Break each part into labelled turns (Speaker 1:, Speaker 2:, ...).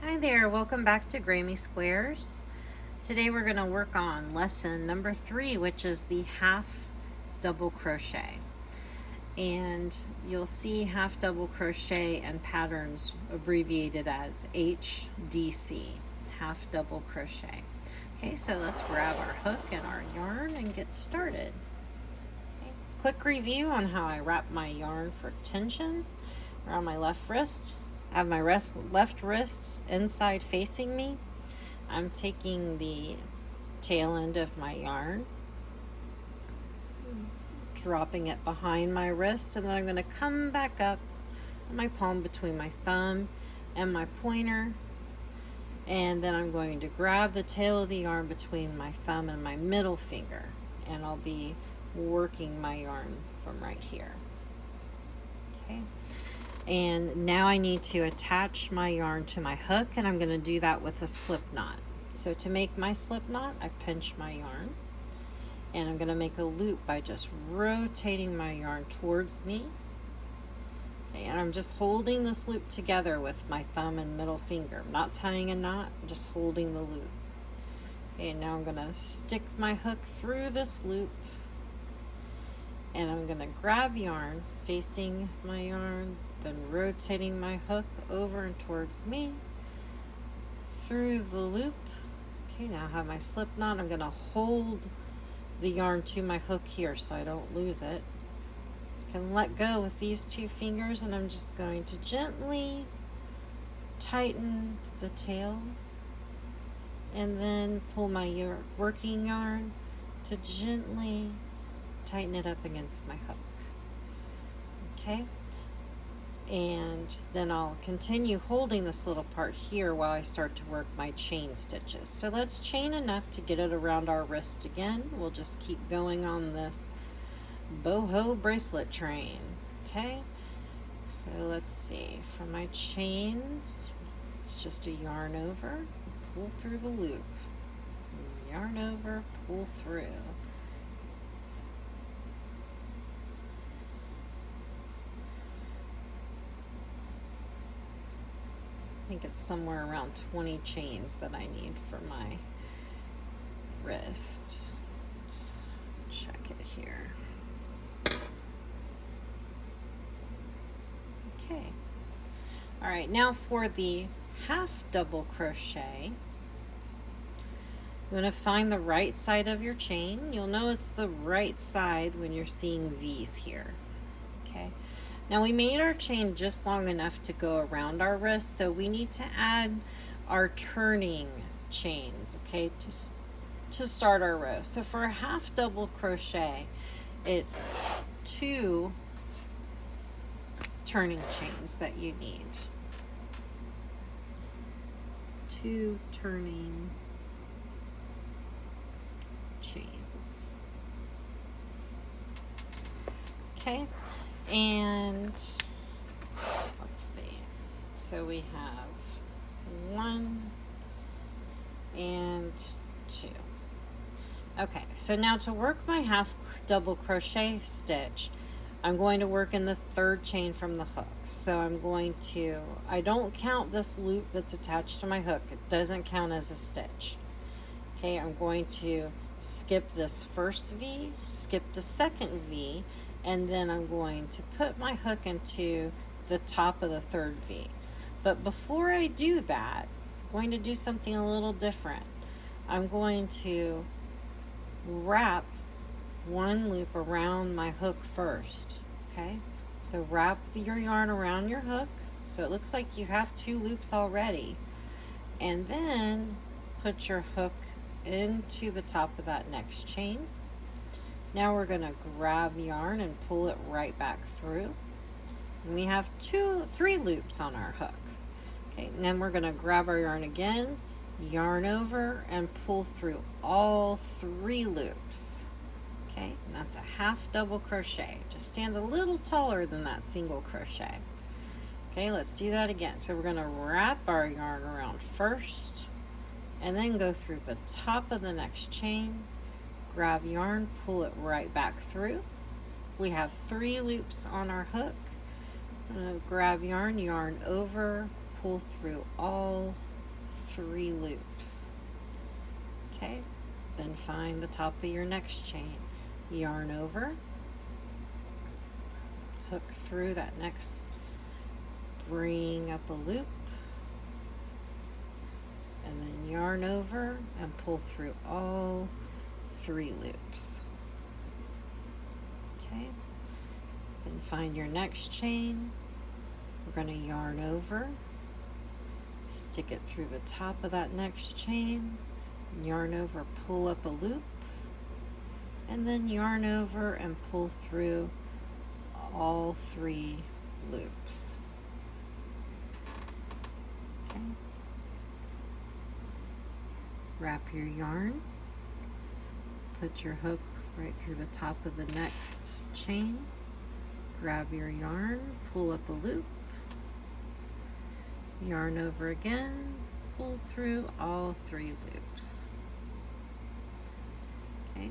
Speaker 1: Hi there, welcome back to Grammy Squares. Today we're going to work on lesson number 3, which is the half double crochet. And you'll see half double crochet and patterns abbreviated as HDC, half double crochet. Okay, so let's grab our hook and our yarn and get started. Okay. Quick review on how I wrap my yarn for tension around my left wrist. I have my left wrist inside facing me. I'm taking the tail end of my yarn, dropping it behind my wrist, and then I'm going to come back up my palm between my thumb and my pointer, and then I'm going to grab the tail of the yarn between my thumb and my middle finger, and I'll be working my yarn from right here. Okay. And now I need to attach my yarn to my hook, and I'm going to do that with a slip knot. So to make my slip knot, I pinch my yarn, and I'm going to make a loop by just rotating my yarn towards me. Okay, and I'm just holding this loop together with my thumb and middle finger. I'm not tying a knot, I'm just holding the loop. Okay, and now I'm going to stick my hook through this loop, and I'm going to grab yarn facing my yarn, then rotating my hook over and towards me through the loop. Okay, now I have my slip knot. I'm going to hold the yarn to my hook here so I don't lose it. I can let go with these two fingers, and I'm just going to gently tighten the tail and then pull my working yarn to gently tighten it up against my hook. Okay, and then I'll continue holding this little part here while I start to work my chain stitches. So let's chain enough to get it around our wrist again. We'll just keep going on this boho bracelet train. Okay, so let's see, for my chains, it's just a yarn over, pull through the loop, yarn over, pull through. I think it's somewhere around 20 chains that I need for my wrist. Let's check it here. Okay. All right, now for the half double crochet, you want to find the right side of your chain. You'll know it's the right side when you're seeing V's here. Okay. Now we made our chain just long enough to go around our wrist, so we need to add our turning chains, okay, to start our row. So for a half double crochet, it's 2 turning chains that you need. 2 turning chains. Okay. And let's see, so we have 1 and 2. Okay, so now to work my half double crochet stitch, I'm going to work in the 3rd chain from the hook. So I don't count this loop that's attached to my hook. It doesn't count as a stitch. Okay, I'm going to skip this first V, skip the second V, and then I'm going to put my hook into the top of the 3rd V. But before I do that, I'm going to do something a little different. I'm going to wrap 1 loop around my hook first. Okay, so wrap your yarn around your hook so it looks like you have 2 loops already, and then put your hook into the top of that next chain. Now we're going to grab yarn and pull it right back through. And we have 3 loops on our hook. Okay, and then we're going to grab our yarn again, yarn over, and pull through all 3 loops. Okay, and that's a half double crochet. Just stands a little taller than that single crochet. Okay, let's do that again. So we're going to wrap our yarn around first, and then go through the top of the next chain, grab yarn, pull it right back through. We have 3 loops on our hook. I'm going to grab yarn, yarn over, pull through all 3 loops. Okay, then find the top of your next chain, yarn over, hook through that next, bring up a loop, and then yarn over and pull through all 3 loops. Okay, then find your next chain. We're going to yarn over, stick it through the top of that next chain, yarn over, pull up a loop, and then yarn over and pull through all 3 loops. Okay. Wrap your yarn, put your hook right through the top of the next chain, grab your yarn, pull up a loop, yarn over again, pull through all 3 loops. Okay,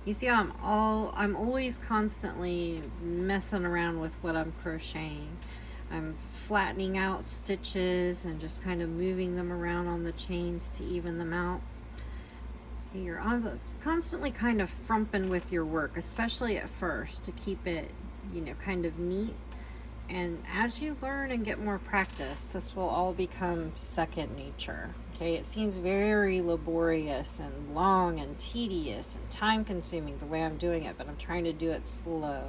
Speaker 1: you see how I'm always constantly messing around with what I'm crocheting. I'm flattening out stitches and just kind of moving them around on the chains to even them out. You're constantly kind of frumping with your work, especially at first, to keep it, kind of neat. And as you learn and get more practice, this will all become second nature. Okay, it seems very laborious and long and tedious and time consuming the way I'm doing it, but I'm trying to do it slow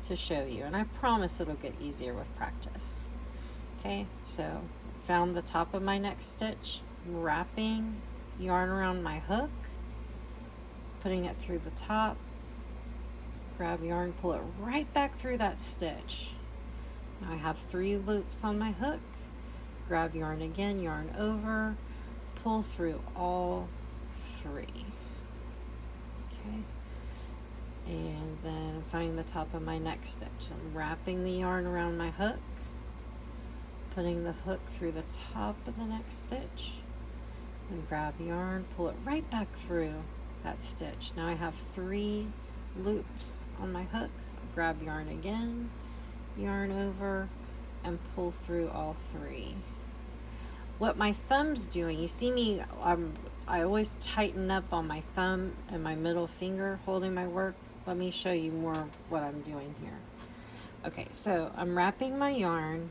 Speaker 1: to show you, and I promise it'll get easier with practice. Okay, so found the top of my next stitch, wrapping yarn around my hook, putting it through the top, grab yarn, pull it right back through that stitch. Now I have 3 loops on my hook, grab yarn again, yarn over, pull through all 3. Okay, and then find the top of my next stitch. I'm wrapping the yarn around my hook, putting the hook through the top of the next stitch, and grab yarn, pull it right back through that stitch. Now I have 3 loops on my hook, grab yarn again, yarn over, and pull through all 3. What my thumb's doing, you see me, I always tighten up on my thumb and my middle finger holding my work. Let me show you more what I'm doing here. Okay, so I'm wrapping my yarn,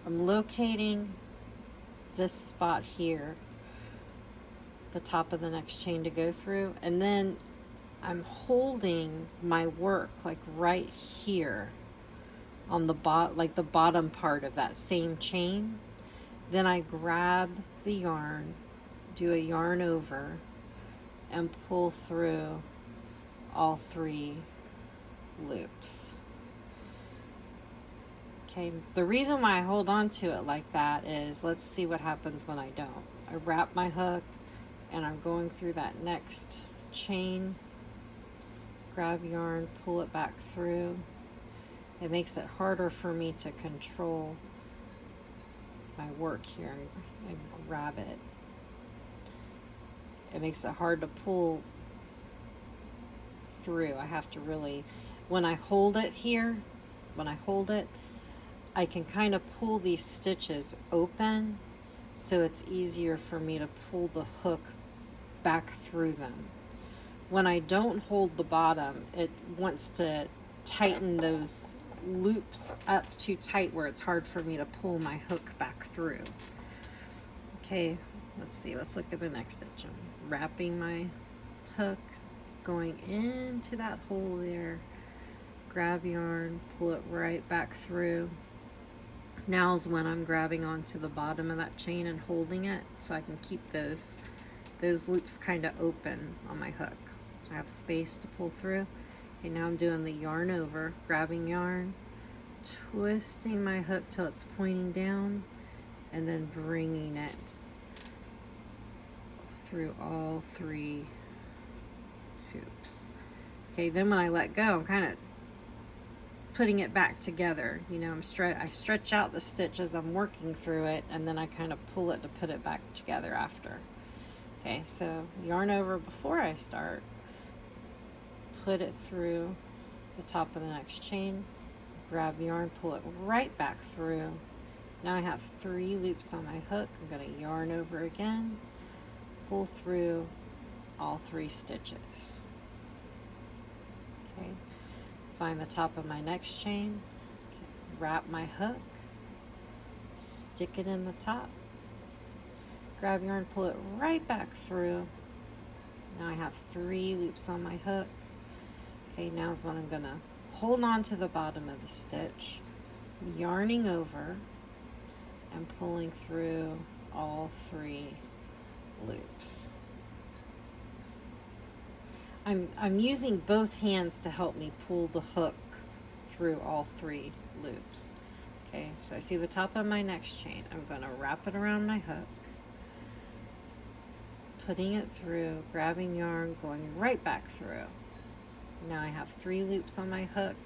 Speaker 1: I'm locating this spot here, the top of the next chain to go through, and then I'm holding my work like right here on the bottom part of that same chain. Then I grab the yarn, do a yarn over, and pull through all 3 loops. Okay, the reason why I hold on to it like that is, let's see what happens when I don't. I wrap my hook and I'm going through that next chain, grab yarn, pull it back through. It makes it harder for me to control my work here and grab it. It makes it hard to pull through. I have to really, when I hold it here, I can kind of pull these stitches open, so it's easier for me to pull the hook back through them. When I don't hold the bottom, it wants to tighten those loops up too tight where it's hard for me to pull my hook back through. Okay, let's see, let's look at the next stitch. I'm wrapping my hook, going into that hole there, grab yarn, pull it right back through. Now's when I'm grabbing onto the bottom of that chain and holding it so I can keep those loops kind of open on my hook. So I have space to pull through. Okay, now I'm doing the yarn over, grabbing yarn, twisting my hook till it's pointing down, and then bringing it through all 3 hoops. Okay, then when I let go, I'm kind of putting it back together. I stretch out the stitch as I'm working through it, and then I kind of pull it to put it back together after. Okay, so yarn over before I start, put it through the top of the next chain, grab yarn, pull it right back through, Now I have 3 loops on my hook. I'm going to yarn over again, pull through all 3 stitches. Okay, find the top of my next chain, wrap my hook, stick it in the top, grab yarn, pull it right back through. Now I have 3 loops on my hook. Okay, now's when I'm going to hold on to the bottom of the stitch, yarning over and pulling through all 3 loops. I'm using both hands to help me pull the hook through all 3 loops. Okay, so I see the top of my next chain. I'm going to wrap it around my hook, putting it through, grabbing yarn, going right back through. Now I have 3 loops on my hook.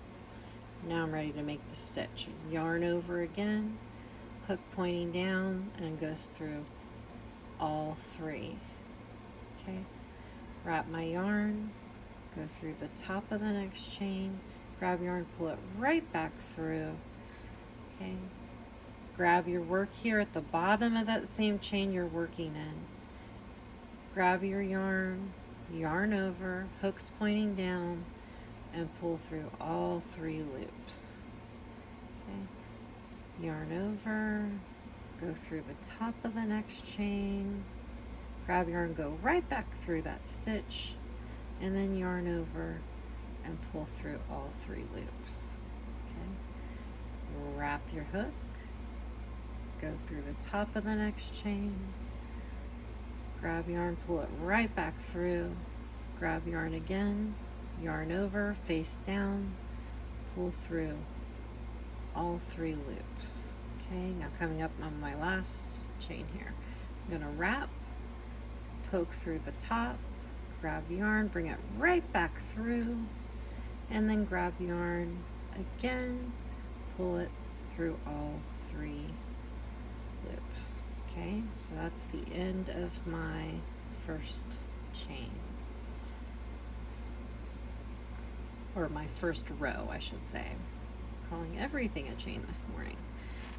Speaker 1: Now I'm ready to make the stitch. Yarn over again, hook pointing down, and goes through all 3. Okay, wrap my yarn, go through the top of the next chain, grab yarn, pull it right back through. Okay, grab your work here at the bottom of that same chain you're working in. Grab your yarn, yarn over, hooks pointing down, and pull through all 3 loops. Okay, yarn over, go through the top of the next chain, grab yarn, go right back through that stitch, and then yarn over and pull through all 3 loops. Okay, wrap your hook, go through the top of the next chain, grab yarn, pull it right back through, grab yarn again, yarn over, face down, pull through all 3 loops. Okay, now coming up on my last chain here, I'm going to wrap, poke through the top, grab yarn, bring it right back through, and then grab yarn again, pull it through all 3 loops. Okay, so that's the end of my first chain, or my first row, I should say. I'm calling everything a chain this morning.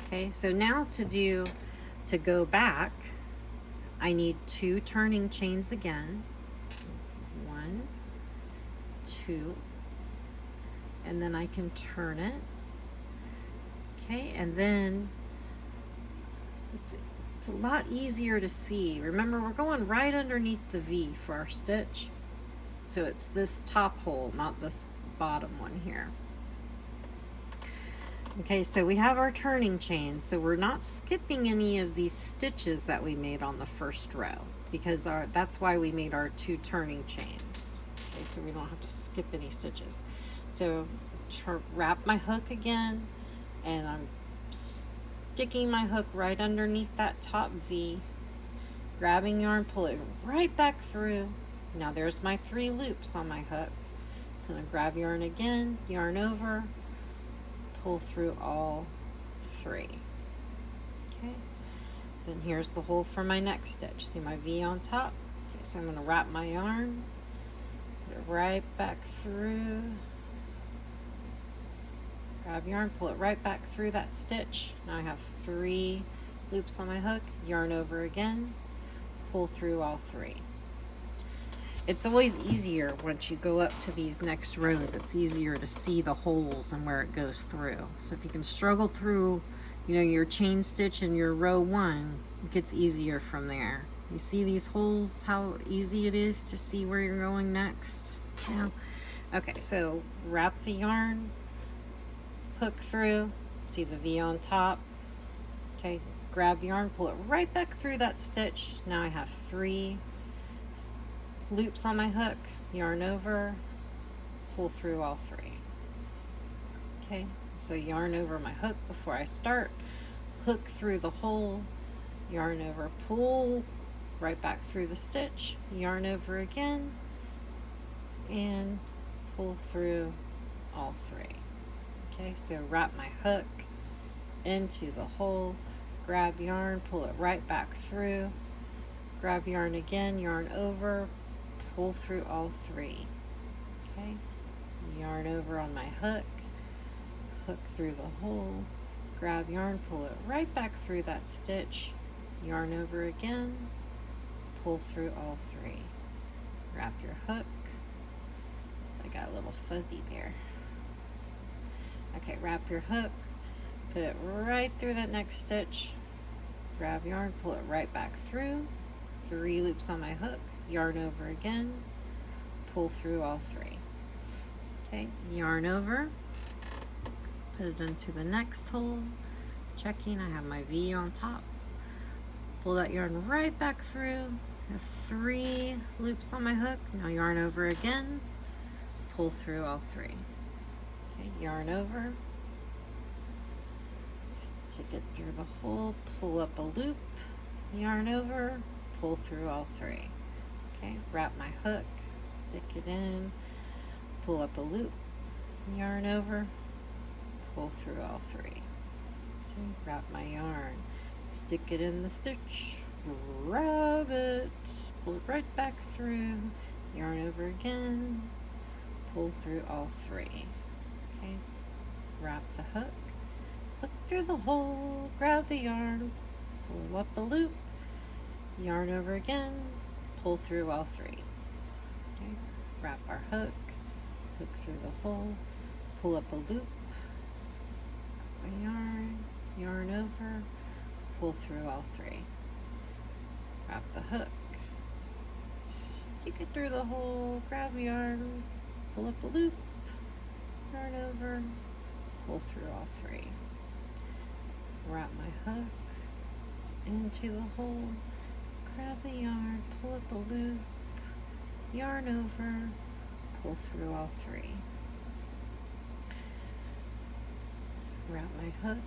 Speaker 1: Okay, so now to go back, I need 2 turning chains again. 1, 2, and then I can turn it. Okay, and then it's a lot easier to see. Remember, we're going right underneath the V for our stitch. So it's this top hole, not this bottom one here. Okay, so we have our turning chain. So we're not skipping any of these stitches that we made on the first row, because that's why we made our 2 turning chains. Okay, so we don't have to skip any stitches. So wrap my hook again, and I'm sticking my hook right underneath that top V, grabbing yarn, pull it right back through. Now there's my 3 loops on my hook. So I'm going to grab yarn again, yarn over, pull through all 3. Okay, then here's the hole for my next stitch. See my V on top? Okay, so I'm going to wrap my yarn, put it right back through, grab yarn, pull it right back through that stitch. Now I have 3 loops on my hook, yarn over again, pull through all 3. It's always easier once you go up to these next rows. It's easier to see the holes and where it goes through. So if you can struggle through, your chain stitch in your row 1, it gets easier from there. You see these holes, how easy it is to see where you're going next? Yeah. Okay, so wrap the yarn, hook through, see the V on top. Okay, grab yarn, pull it right back through that stitch. Now I have 3 loops on my hook, yarn over, pull through all 3. Okay, so yarn over my hook before I start, hook through the hole, yarn over, pull right back through the stitch, yarn over again, and pull through all 3. Okay, so wrap my hook into the hole, grab yarn, pull it right back through, grab yarn again, yarn over, pull through all 3. Okay, yarn over on my hook, hook through the hole, grab yarn, pull it right back through that stitch, yarn over again, pull through all three. Wrap your hook. I got a little fuzzy there. Okay, wrap your hook, put it right through that next stitch, grab yarn, pull it right back through, 3 loops on my hook, yarn over again, pull through all 3. Okay, yarn over, put it into the next hole, checking I have my V on top, pull that yarn right back through, I have 3 loops on my hook, now yarn over again, pull through all 3. Okay, yarn over, stick it through the hole, pull up a loop, yarn over, pull through all 3. Okay, wrap my hook, stick it in, pull up a loop, yarn over, pull through all 3. Okay, wrap my yarn, stick it in the stitch, grab it, pull it right back through, yarn over again, pull through all 3. Okay, wrap the hook, look through the hole, grab the yarn, pull up a loop, yarn over again, pull through all 3. Okay, wrap our hook, hook through the hole, pull up a loop, wrap my yarn, yarn over, pull through all 3. Wrap the hook, stick it through the hole, grab yarn, pull up a loop, yarn over, pull through all 3. Wrap my hook into the hole, grab the yarn, pull up a loop, yarn over, pull through all 3. Wrap my hook,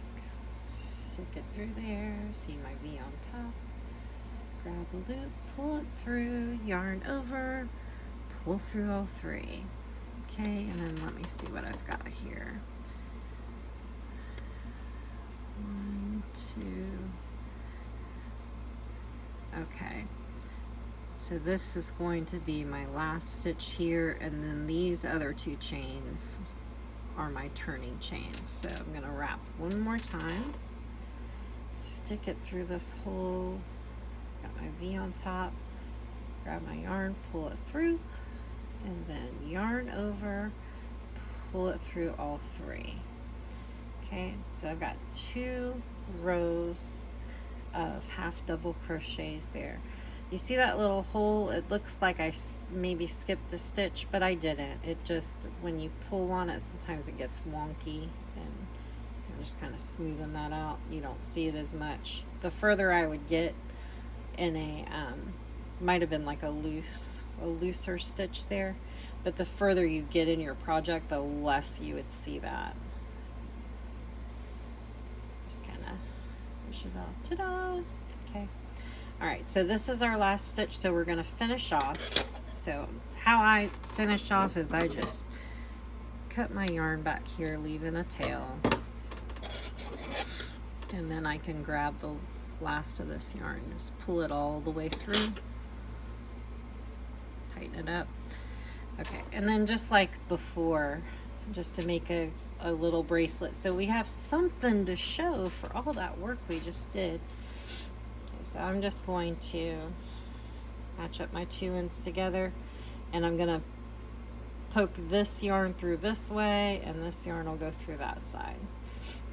Speaker 1: stick it through there, see my V on top, grab a loop, pull it through, yarn over, pull through all 3. Okay, and then let me see what I've got here. 1, 2. Okay, so this is going to be my last stitch here, and then these other 2 chains are my turning chains. So I'm going to wrap one more time, stick it through this hole, got my V on top, grab my yarn, pull it through, and then yarn over, pull it through all 3. Okay, so I've got 2 rows of half double crochets there. You see that little hole? It looks like I maybe skipped a stitch, but I didn't. It just, when you pull on it, sometimes it gets wonky, and so I'm just kind of smoothing that out. You don't see it as much. The further I would get in a, might have been like a looser stitch there, but the further you get in your project, the less you would see that. Just kind of push it out. Ta-da! Okay. All right, so this is our last stitch, so we're going to finish off. So how I finish off is I just cut my yarn back here, leaving a tail, and then I can grab the last of this yarn, just pull it all the way through, tighten it up. Okay, and then just like before, just to make a little bracelet, so we have something to show for all that work we just did. So I'm just going to match up my 2 ends together, and I'm going to poke this yarn through this way, and this yarn will go through that side.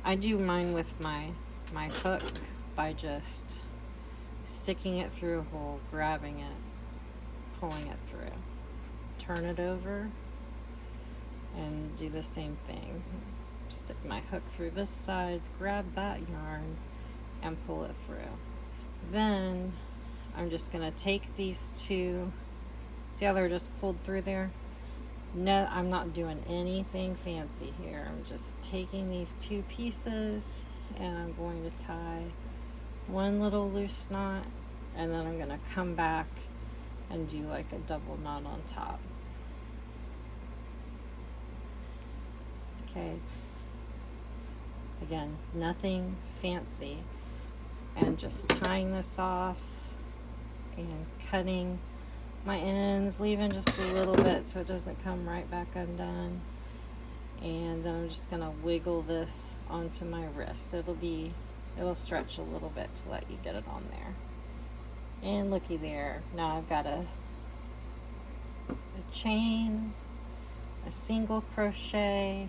Speaker 1: I do mine with my hook by just sticking it through a hole, grabbing it, pulling it through. Turn it over and do the same thing. Stick my hook through this side, grab that yarn, and pull it through. Then I'm just going to take these 2, see how they're just pulled through there? No, I'm not doing anything fancy here. I'm just taking these 2 pieces, and I'm going to tie one little loose knot, and then I'm going to come back and do like a double knot on top. Okay, again, nothing fancy, and just tying this off and cutting my ends, leaving just a little bit so it doesn't come right back undone, And then I'm just gonna wiggle this onto my wrist. It'll stretch a little bit to let you get it on there. And looky there, now I've got a chain, a single crochet,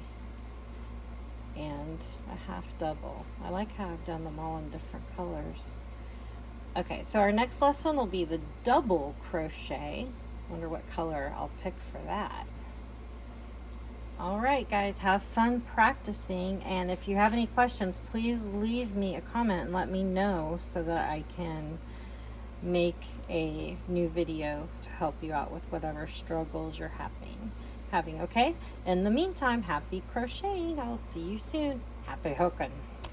Speaker 1: and a half double. I like how I've done them all in different colors. Okay, so our next lesson will be the double crochet. Wonder what color I'll pick for that. All right, guys, have fun practicing. And if you have any questions, please leave me a comment and let me know so that I can make a new video to help you out with whatever struggles you're having, okay? In the meantime, happy crocheting. I'll see you soon. Happy hooking.